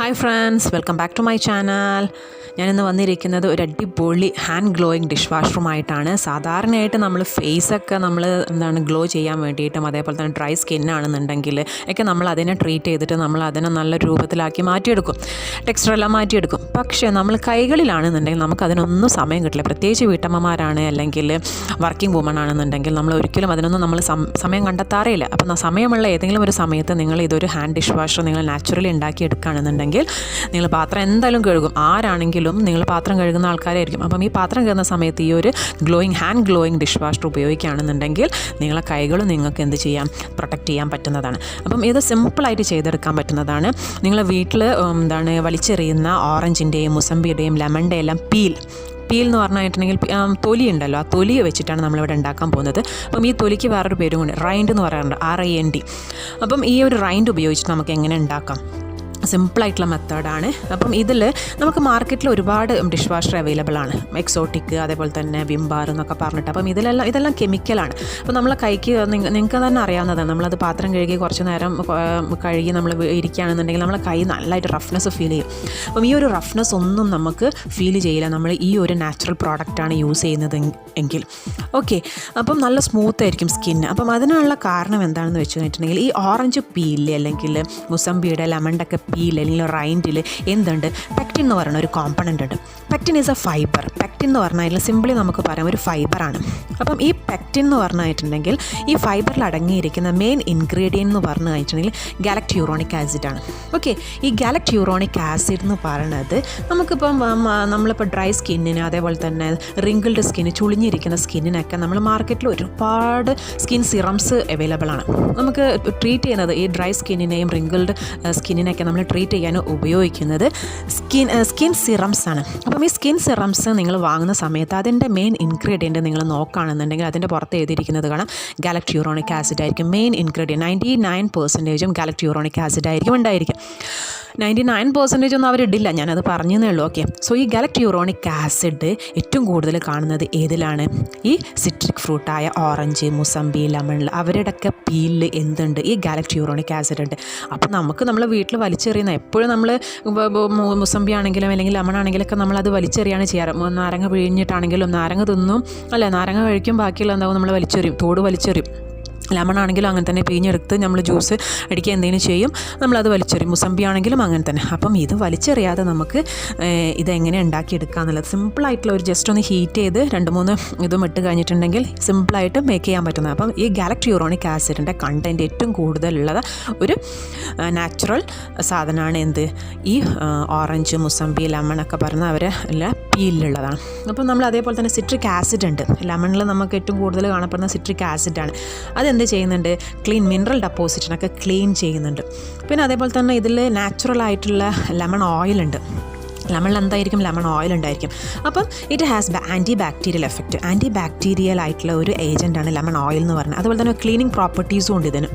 Hi friends, welcome back to my channel. ഞാനിന്ന് വന്നിരിക്കുന്നത് ഒരു അടിപൊളി ഹാൻഡ് ഗ്ലോയിങ് ഡിഷ് വാഷറുമായിട്ടാണ്. സാധാരണയായിട്ട് നമ്മൾ ഫേസൊക്കെ ഗ്ലോ ചെയ്യാൻ വേണ്ടിയിട്ടും അതേപോലെ തന്നെ ഡ്രൈ സ്കിന്നാണെന്നുണ്ടെങ്കിൽ ഒക്കെ നമ്മൾ അതിനെ ട്രീറ്റ് ചെയ്തിട്ട് നമ്മൾ അതിനെ നല്ല രൂപത്തിലാക്കി മാറ്റിയെടുക്കും, ടെക്സ്ചറെല്ലാം മാറ്റിയെടുക്കും. പക്ഷേ നമ്മൾ കൈകളിലാണെന്നുണ്ടെങ്കിൽ നമുക്കതിനൊന്നും സമയം കിട്ടില്ല. പ്രത്യേകിച്ച് വീട്ടമ്മമാരാണ് അല്ലെങ്കിൽ വർക്കിംഗ് വുമൺ ആണെന്നുണ്ടെങ്കിൽ നമ്മൾ ഒരിക്കലും അതിനൊന്നും നമ്മൾ സമയം കണ്ടെത്താറേയില്ല. അപ്പം സമയമുള്ള ഏതെങ്കിലും ഒരു സമയത്ത് നിങ്ങൾ ഇതൊരു ഹാൻഡ് ഡിഷ് വാഷർ നിങ്ങൾ നാച്ചുറലി ഉണ്ടാക്കിയെടുക്കുകയാണെന്നുണ്ടെങ്കിൽ നിങ്ങൾ പാത്രം എന്തായാലും കഴുകും. ആരാണെങ്കിലും നിങ്ങൾ പാത്രം കഴുകുന്ന ആൾക്കാരായിരിക്കും. അപ്പം ഈ പാത്രം കഴുകുന്ന സമയത്ത് ഈ ഒരു ഹാൻഡ് ഗ്ലോയിങ് ഡിഷ് വാഷർ ഉപയോഗിക്കുകയാണെന്നുണ്ടെങ്കിൽ നിങ്ങളെ കൈകളും നിങ്ങൾക്ക് എന്ത് ചെയ്യാം, പ്രൊട്ടക്റ്റ് ചെയ്യാൻ പറ്റുന്നതാണ്. അപ്പം ഇത് സിമ്പിളായിട്ട് ചെയ്തെടുക്കാൻ പറ്റുന്നതാണ്. നിങ്ങളെ വീട്ടിൽ വലിച്ചെറിയുന്ന ഓറഞ്ചിൻ്റെയും മുസമ്പിയുടെയും ലെമണിൻ്റെ എല്ലാം പീൽ എന്ന് പറഞ്ഞിട്ടുണ്ടെങ്കിൽ തൊലി ഉണ്ടല്ലോ, ആ തൊലി വെച്ചിട്ടാണ് നമ്മളിവിടെ ഉണ്ടാക്കാൻ പോകുന്നത്. അപ്പം ഈ തൊലിക്ക് വേറൊരു പേരും കൊണ്ട് റൈൻഡ് എന്ന് പറയാറുണ്ട്, RIND. അപ്പം ഈ ഒരു റൈൻഡ് ഉപയോഗിച്ചിട്ട് നമുക്ക് എങ്ങനെ ഉണ്ടാക്കാം, സിമ്പിളായിട്ടുള്ള മെത്തേഡാണ്. അപ്പം ഇതിൽ നമുക്ക് മാർക്കറ്റിൽ ഒരുപാട് ഡിഷ് വാഷർ അവൈലബിൾ ആണ്, എക്സോട്ടിക് അതേപോലെ തന്നെ വിംബാർ എന്നൊക്കെ പറഞ്ഞിട്ട്. അപ്പം ഇതെല്ലാം കെമിക്കലാണ്. അപ്പം നമ്മളെ കൈക്ക് നിങ്ങൾക്ക് തന്നെ അറിയാവുന്നതാണ്, നമ്മളത് പാത്രം കഴുകി കുറച്ച് നേരം കഴുകി നമ്മൾ ഇരിക്കുകയാണെന്നുണ്ടെങ്കിൽ നമ്മളെ കൈ നല്ലതായിട്ട് റഫ്നെസ് ഫീൽ ചെയ്യും. അപ്പം ഈ ഒരു റഫ്നെസ് ഒന്നും നമുക്ക് ഫീൽ ചെയ്യില്ല നമ്മൾ ഈ ഒരു നാച്ചുറൽ പ്രോഡക്റ്റാണ് യൂസ് ചെയ്യുന്നത് എങ്കിൽ. ഓക്കെ, അപ്പം നല്ല സ്മൂത്ത് ആയിരിക്കും സ്കിന്ന്. അപ്പം അതിനുള്ള കാരണം എന്താണെന്ന് വെച്ച് കഴിഞ്ഞിട്ടുണ്ടെങ്കിൽ ഈ ഓറഞ്ച് പീല് അല്ലെങ്കിൽ മുസമ്പിയുടെ ലെമണിൻ്റെ ഒക്കെ പീൽ അല്ലെങ്കിൽ റൈൻഡിൽ എന്തുണ്ട്, പെക്റ്റിൻ എന്ന് പറയുന്ന ഒരു കോമ്പണൻ്റ് ഉണ്ട്. Pectin is A fibre. Pectin എന്ന് പറഞ്ഞാൽ സിമ്പിളി നമുക്ക് പറയാം ഒരു ഫൈബറാണ്. അപ്പം ഈ പെക്റ്റിൻ എന്ന് പറഞ്ഞിട്ടുണ്ടെങ്കിൽ ഈ ഫൈബറിൽ അടങ്ങിയിരിക്കുന്ന മെയിൻ ഇൻഗ്രീഡിയൻ്റ് എന്ന് പറഞ്ഞു കഴിഞ്ഞിട്ടുണ്ടെങ്കിൽ ഗാലക്ട്യൂറോണിക് ആസിഡാണ്. ഓക്കെ, ഈ ഗാലക്ട്യൂറോണിക് ആസിഡ് എന്ന് പറയുന്നത് നമ്മളിപ്പോൾ ഡ്രൈ സ്കിന്നിന് അതേപോലെ തന്നെ റിങ്കിൾഡ് സ്കിന്ന്, ചുളിഞ്ഞിരിക്കുന്ന സ്കിന്നിനൊക്കെ നമ്മൾ മാർക്കറ്റിൽ ഒരുപാട് സ്കിൻ സിറംസ് അവൈലബിൾ ആണ്. നമുക്ക് ട്രീറ്റ് ചെയ്യുന്നത് ഈ ഡ്രൈ സ്കിന്നിനെയും റിങ്കിൾഡ് സ്കിന്നിനെയൊക്കെ നമ്മൾ ട്രീറ്റ് ചെയ്യാൻ ഉപയോഗിക്കുന്നത് സ്കിൻ സിറംസ് ആണ്. അപ്പം ഈ സ്കിൻ സിറംസ് നിങ്ങൾ വാങ്ങുന്ന സമയത്ത് അതിൻ്റെ മെയിൻ ഇൻഗ്രീഡിയൻറ്റ് നിങ്ങൾ നോക്കുകയാണെന്നുണ്ടെങ്കിൽ അതിൻ്റെ പുറത്ത് എഴുതിയിരിക്കുന്നത് കാണാം ഗാലക്ട്യൂറോണിക് ആസിഡ് ആയിരിക്കും മെയിൻ ഇൻഗ്രീഡിയൻറ്റ്. 99% ഗാലക്ട്യൂറോണിക് ആസിഡ് ആയിരിക്കും ഉണ്ടായിരിക്കും. 99% ഒന്നും അവരിടില്ല, ഞാനത് പറഞ്ഞതേ ഉള്ളൂ. ഓക്കെ, സോ ഈ ഗാലക്ട്യൂറോണിക് ആസിഡ് ഏറ്റവും കൂടുതൽ കാണുന്നത് ഏതിലാണ്, ഈ സിട്രിക് ഫ്രൂട്ടായ ഓറഞ്ച്, മുസമ്പി, ലെമണിൽ അവരുടെയൊക്കെ പീലിൽ എന്തുണ്ട്, ഈ ഗാലക്ട്യൂറോണിക് ആസിഡ് ഉണ്ട്. അപ്പം നമ്മളെ വീട്ടിൽ വലിച്ചെറിയുന്ന എപ്പോഴും നമ്മൾ മുസമ്പി ആണെങ്കിലും അല്ലെങ്കിൽ ലെമൺ ആണെങ്കിലൊക്കെ നമ്മളത് വലിച്ചെറിയാണ് ചെയ്യാറ്. നാരങ്ങ പിഴിഞ്ഞിട്ടാണെങ്കിലും നാരങ്ങ തിന്നും, അല്ല നാരങ്ങ കഴിക്കും, ബാക്കിയുള്ള എന്താവും നമ്മൾ വലിച്ചെറിയും, തോട് വലിച്ചെറിയും. ലെമൺ ആണെങ്കിലും അങ്ങനെ തന്നെ പിഴിഞ്ഞെടുത്ത് നമ്മൾ ജ്യൂസ് അടിക്കുക എന്തെങ്കിലും ചെയ്യും, നമ്മളത് വലിച്ചെറിയും. മുസമ്പി ആണെങ്കിലും അങ്ങനെ തന്നെ. അപ്പം ഇത് വലിച്ചെറിയാതെ നമുക്ക് ഇതെങ്ങനെ ഉണ്ടാക്കിയെടുക്കുക എന്നുള്ളത് സിമ്പിളായിട്ടുള്ള ഒരു ജസ്റ്റ് ഒന്ന് ഹീറ്റ് ചെയ്ത് 2-3 ഇതും ഇട്ട് കഴിഞ്ഞിട്ടുണ്ടെങ്കിൽ സിമ്പിളായിട്ട് മേക്ക് ചെയ്യാൻ പറ്റുന്നത്. അപ്പം ഈ ഗാലക്ട്യൂറോണിക് ആസിഡിൻ്റെ കണ്ടൻറ്റ് ഏറ്റവും കൂടുതലുള്ളത് ഒരു നാച്ചുറൽ സാധനമാണ് എന്ത്, ഈ ഓറഞ്ച്, മുസമ്പി, ലെമൺ ഒക്കെ പറഞ്ഞ അവരെല്ലാം പീലിലുള്ളതാണ്. അപ്പം നമ്മൾ അതേപോലെ തന്നെ സിട്രിക് ആസിഡ് ഉണ്ട്. ലെമണിൽ നമുക്ക് ഏറ്റവും കൂടുതൽ കാണപ്പെടുന്ന സിട്രിക് ആസിഡാണ്. അതെന്ത് ചെയ്യുന്നുണ്ട്, മിനറൽ ഡെപ്പോസിറ്റിനൊക്കെ ക്ലീൻ ചെയ്യുന്നുണ്ട്. പിന്നെ അതേപോലെ തന്നെ ഇതിൽ നാച്ചുറൽ ആയിട്ടുള്ള ലെമൺ ഓയിലുണ്ട്. ലെമണിൽ എന്തായിരിക്കും, ലെമൺ ഓയിൽ ഉണ്ടായിരിക്കും. അപ്പം it has anti bacterial effect. Anti bacterial ആയിട്ടുള്ള ഒരു ഏജൻറ്റാണ് ലെമൺ ഓയിൽ എന്ന് പറഞ്ഞത്. അതുപോലെ തന്നെ ക്ലീനിങ് പ്രോപ്പർട്ടീസും ഉണ്ട് ഇതിന്.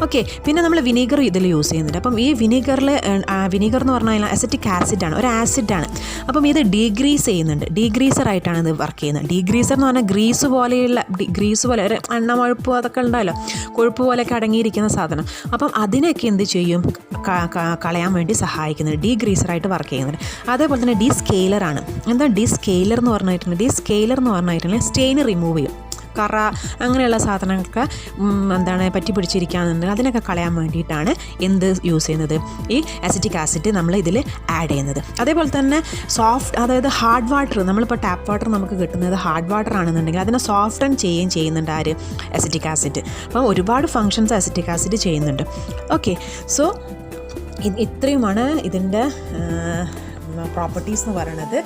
ഓക്കെ, പിന്നെ നമ്മൾ വിനീഗർ ഇതിൽ യൂസ് ചെയ്യുന്നുണ്ട്. അപ്പം ഈ വിനീഗർ എന്ന് പറഞ്ഞാൽ അസറ്റിക് ആസിഡാണ്, ഒരു ആസിഡാണ്. അപ്പം ഇത് ഡീഗ്രീസ് ചെയ്യുന്നുണ്ട്, ഡീഗ്രീസറായിട്ടാണ് ഇത് വർക്ക് ചെയ്യുന്നത്. ഡീഗ്രീസർ എന്ന് പറഞ്ഞാൽ ഗ്രീസ് പോലെ ഒരു എണ്ണമഴുപ്പ് അതൊക്കെ ഉണ്ടല്ലോ, കൊഴുപ്പ് പോലെയൊക്കെ അടങ്ങിയിരിക്കുന്ന സാധനം. അപ്പം അതിനൊക്കെ എന്ത് ചെയ്യും, കളയാൻ വേണ്ടി സഹായിക്കുന്നുണ്ട്, ഡീഗ്രീസറായിട്ട് വർക്ക് ചെയ്യുന്നുണ്ട്. അതേപോലെ തന്നെ ഡീസ്കെയിലറാണ്. എന്താ ഡീസ്കെയിലർ എന്ന് പറഞ്ഞിട്ടുണ്ടെങ്കിൽ സ്റ്റെയിൻ റിമൂവ് ചെയ്യും. കറ അങ്ങനെയുള്ള സാധനങ്ങൾക്ക് പറ്റി പിടിച്ചിരിക്കുകയാണെന്നുണ്ടെങ്കിൽ അതിനൊക്കെ കളയാൻ വേണ്ടിയിട്ടാണ് എന്ത് യൂസ് ചെയ്യുന്നത്, ഈ അസിറ്റിക് ആസിഡ് നമ്മൾ ഇതിൽ ആഡ് ചെയ്യുന്നത്. അതേപോലെ തന്നെ അതായത് ഹാർഡ് വാട്ടർ, നമ്മളിപ്പോൾ ടാപ്പ് വാട്ടർ നമുക്ക് കിട്ടുന്നത് ഹാർഡ് വാട്ടർ ആണെന്നുണ്ടെങ്കിൽ അതിനെ സോഫ്റ്റൻ ചെയ്യുന്നുണ്ട് ആര്, അസിറ്റിക് ആസിഡ്. അപ്പം ഒരുപാട് ഫങ്ഷൻസ് അസിറ്റിക് ആസിഡ് ചെയ്യുന്നുണ്ട്. ഓക്കെ, സോ ഇത്രയുമാണ് ഇതിൻ്റെ പ്രോപ്പർട്ടീസ് എന്ന് പറയുന്നത്.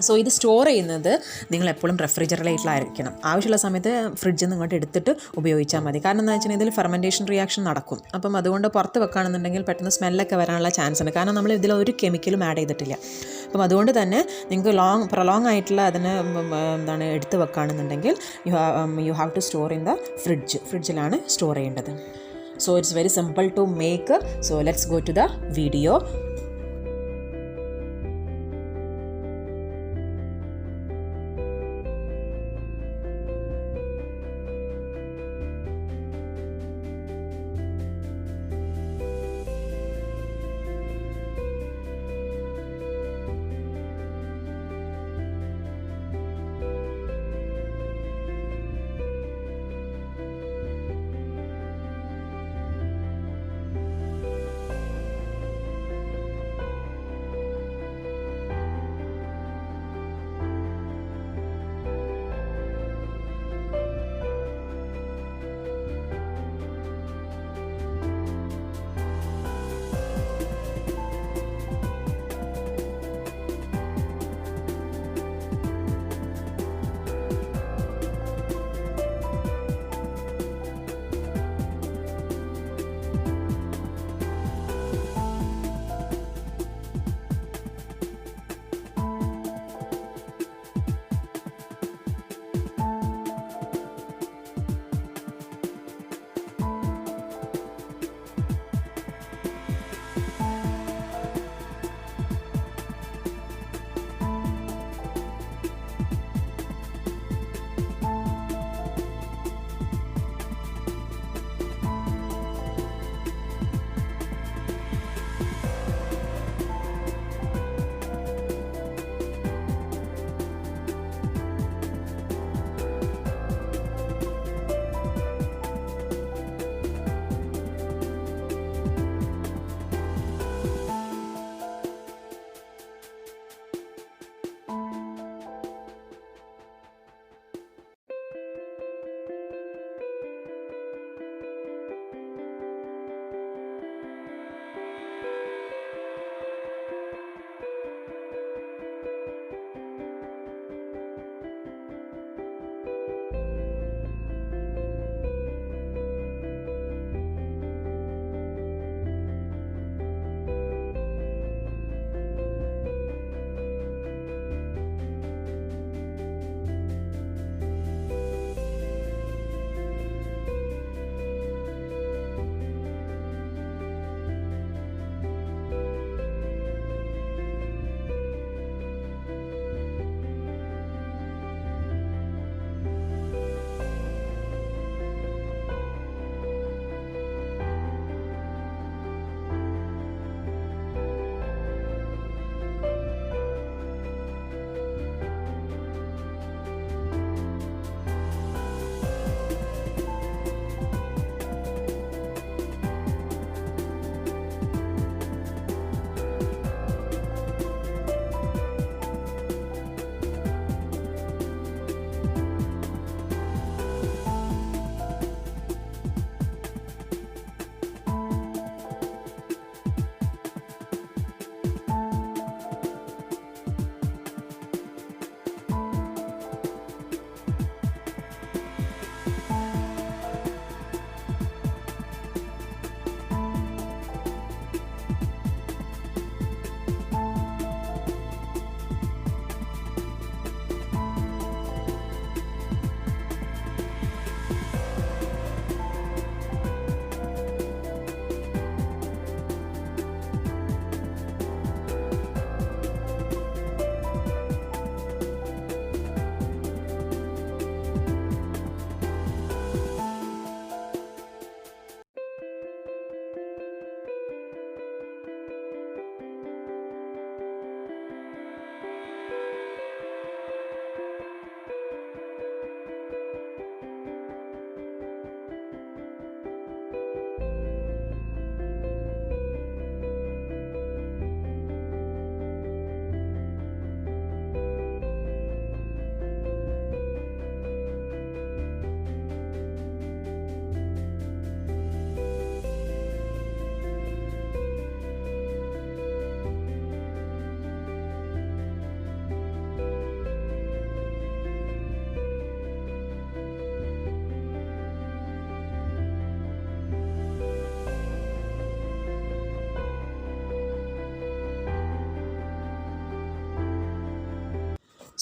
സോ ഇത് സ്റ്റോർ ചെയ്യുന്നത് നിങ്ങൾ എപ്പോഴും റെഫ്രിജറേറ്ററിലായിരിക്കണം. ആവശ്യമുള്ള സമയത്ത് ഫ്രിഡ്ജിൽ നിന്ന് ഇങ്ങോട്ട് എടുത്തിട്ട് ഉപയോഗിച്ചാൽ മതി. കാരണം എന്താ വെച്ചാൽ ഇതിൽ ഫെർമെൻറ്റേഷൻ റിയാക്ഷൻ നടക്കും. അപ്പം അതുകൊണ്ട് പുറത്ത് വെക്കുകയാണെന്നുണ്ടെങ്കിൽ പെട്ടെന്ന് സ്മെല്ലൊക്കെ വരാനുള്ള ചാൻസ് ഉണ്ട്. കാരണം നമ്മൾ ഇതിൽ ഒരു കെമിക്കലും ആഡ് ചെയ്തിട്ടില്ല. അപ്പം അതുകൊണ്ട് തന്നെ നിങ്ങൾക്ക് പ്രൊലോങ് ആയിട്ടുള്ള അതിന് എടുത്ത് വെക്കുകയാണെന്നുണ്ടെങ്കിൽ you have to store in the ഫ്രിഡ്ജിലാണ് സ്റ്റോർ ചെയ്യേണ്ടത്. So it's very simple to make. So let's go to the video.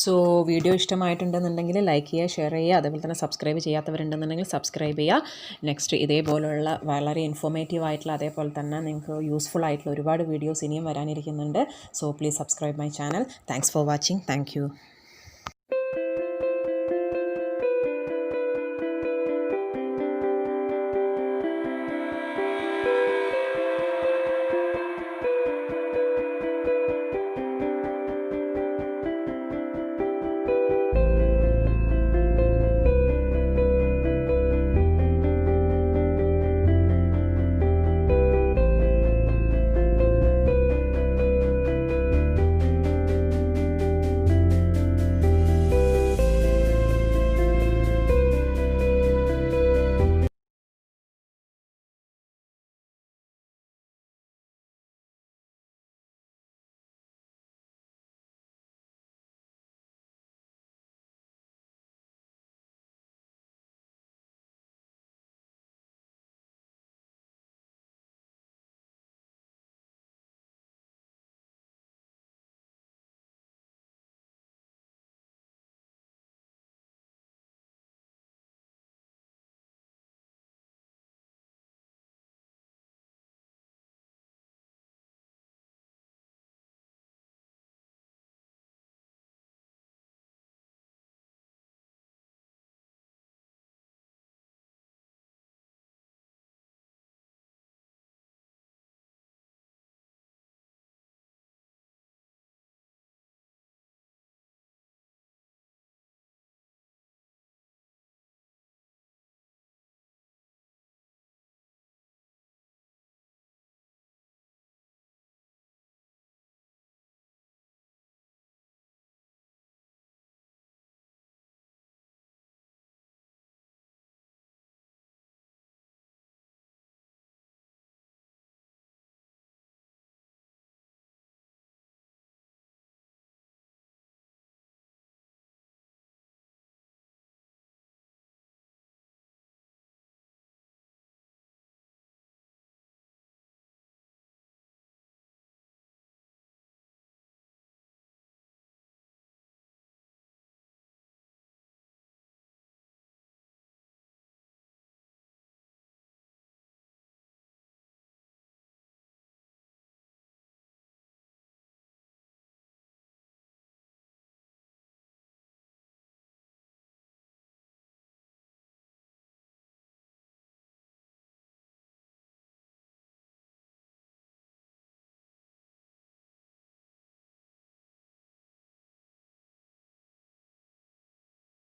So video ഇഷ്ടമായിട്ടുണ്ടെന്നുണ്ടെങ്കിൽ ലൈക്ക് ചെയ്യുക, ഷെയർ ചെയ്യുക, അതേപോലെ തന്നെ സബ്സ്ക്രൈബ് ചെയ്യാത്തവരുണ്ടെന്നുണ്ടെങ്കിൽ സബ്സ്ക്രൈബ് ചെയ്യുക. നെക്സ്റ്റ് ഇതേപോലുള്ള വളരെ ഇൻഫോർമേറ്റീവ് ആയിട്ടുള്ള അതേപോലെ തന്നെ നിങ്ങൾക്ക് യൂസ്ഫുൾ ആയിട്ടുള്ള ഒരുപാട് വീഡിയോസ് ഇനിയും വരാനിരിക്കുന്നുണ്ട്. So please subscribe my channel. Thanks for watching. Thank U.